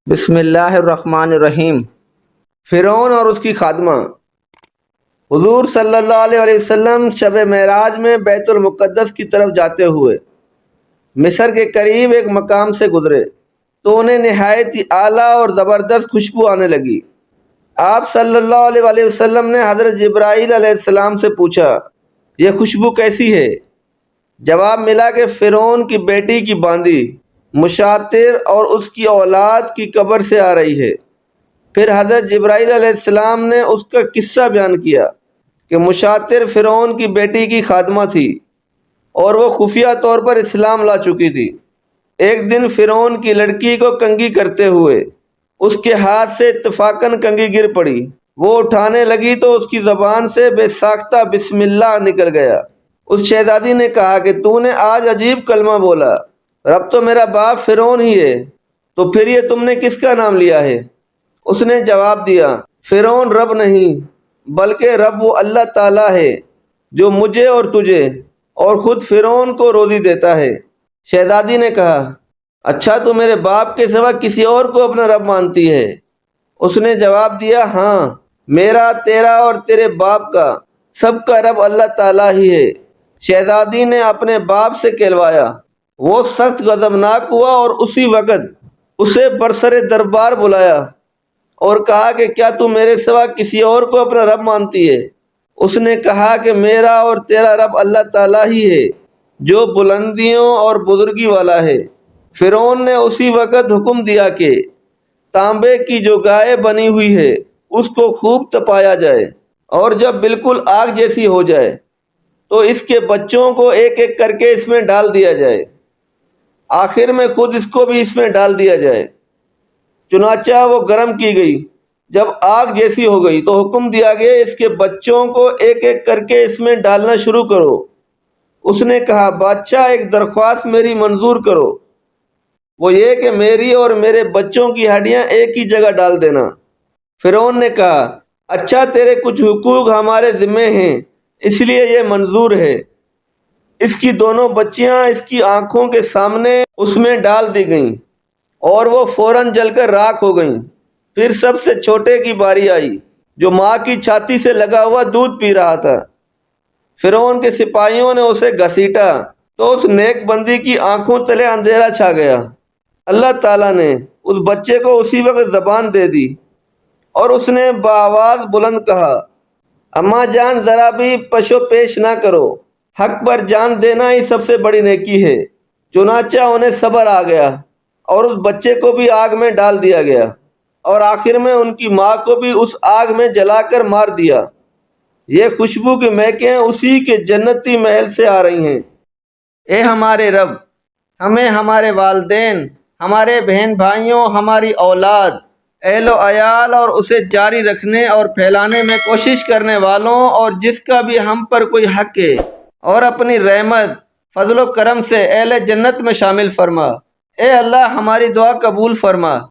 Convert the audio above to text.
بسم اللہ الرحمن الرحیم۔ فرعون اور اس کی خادمہ۔ حضور صلی اللہ علیہ وسلم شب معراج میں بیت المقدس کی طرف جاتے ہوئے مصر کے قریب ایک مقام سے گزرے تو انہیں نہایت ہی اعلیٰ اور زبردست خوشبو آنے لگی۔ آپ صلی اللہ علیہ وسلم نے حضرت جبرائیل علیہ السلام سے پوچھا، یہ خوشبو کیسی ہے؟ جواب ملا کہ فرعون کی بیٹی کی باندی مشاطر اور اس کی اولاد کی قبر سے آ رہی ہے۔ پھر حضرت جبرائیل علیہ السلام نے اس کا قصہ بیان کیا کہ مشاطر فرعون کی بیٹی کی خادمہ تھی اور وہ خفیہ طور پر اسلام لا چکی تھی۔ ایک دن فرعون کی لڑکی کو کنگھی کرتے ہوئے اس کے ہاتھ سے اتفاقاً کنگھی گر پڑی۔ وہ اٹھانے لگی تو اس کی زبان سے بے ساختہ بسم اللہ نکل گیا۔ اس شہزادی نے کہا کہ تو نے آج عجیب کلمہ بولا، رب تو میرا باپ فرعون ہی ہے، تو پھر یہ تم نے کس کا نام لیا ہے؟ اس نے جواب دیا، فرعون رب نہیں بلکہ رب وہ اللہ تعالیٰ ہے جو مجھے اور تجھے اور خود فرعون کو روزی دیتا ہے۔ شہزادی نے کہا، اچھا تو میرے باپ کے سوا کسی اور کو اپنا رب مانتی ہے؟ اس نے جواب دیا، ہاں، میرا، تیرا اور تیرے باپ کا، سب کا رب اللہ تعالیٰ ہی ہے۔ شہزادی نے اپنے باپ سے کہلوایا۔ وہ سخت غضبناک ہوا اور اسی وقت اسے برسر دربار بلایا اور کہا کہ کیا تو میرے سوا کسی اور کو اپنا رب مانتی ہے؟ اس نے کہا کہ میرا اور تیرا رب اللہ تعالیٰ ہی ہے جو بلندیوں اور بزرگی والا ہے۔ فرعون نے اسی وقت حکم دیا کہ تانبے کی جو گائے بنی ہوئی ہے اس کو خوب تپایا جائے، اور جب بالکل آگ جیسی ہو جائے تو اس کے بچوں کو ایک ایک کر کے اس میں ڈال دیا جائے، آخر میں خود اس کو بھی اس میں ڈال دیا جائے۔ چنانچہ وہ گرم کی گئی۔ جب آگ جیسی ہو گئی تو حکم دیا گیا اس کے بچوں کو ایک ایک کر کے اس میں ڈالنا شروع کرو۔ اس نے کہا، بادشاہ ایک درخواست میری منظور کرو، وہ یہ کہ میری اور میرے بچوں کی ہڈیاں ایک ہی جگہ ڈال دینا۔ فرعون نے کہا، اچھا تیرے کچھ حقوق ہمارے ذمے ہیں اس لیے یہ منظور ہے۔ اس کی دونوں بچیاں اس کی آنکھوں کے سامنے اس میں ڈال دی گئیں اور وہ فوراً جل کر راکھ ہو گئیں۔ پھر سب سے چھوٹے کی باری آئی جو ماں کی چھاتی سے لگا ہوا دودھ پی رہا تھا۔ فرعون کے سپاہیوں نے اسے گھسیٹا تو اس نیک بندی کی آنکھوں تلے اندھیرا چھا گیا۔ اللہ تعالیٰ نے اس بچے کو اسی وقت زبان دے دی اور اس نے بآواز بلند کہا، اماں جان ذرا بھی پشو پیش نہ کرو، حق پر جان دینا ہی سب سے بڑی نیکی ہے۔ چنانچہ انہیں صبر آ گیا اور اس بچے کو بھی آگ میں ڈال دیا گیا اور آخر میں ان کی ماں کو بھی اس آگ میں جلا کر مار دیا۔ یہ خوشبو کی مہکیں اسی کے جنتی محل سے آ رہی ہیں۔ اے ہمارے رب، ہمیں ہمارے والدین، ہمارے بہن بھائیوں، ہماری اولاد، اہل و عیال اور اسے جاری رکھنے اور پھیلانے میں کوشش کرنے والوں اور جس کا بھی ہم پر کوئی حق ہے، اور اپنی رحمت، فضل و کرم سے اہل جنت میں شامل فرما۔ اے اللہ ہماری دعا قبول فرما۔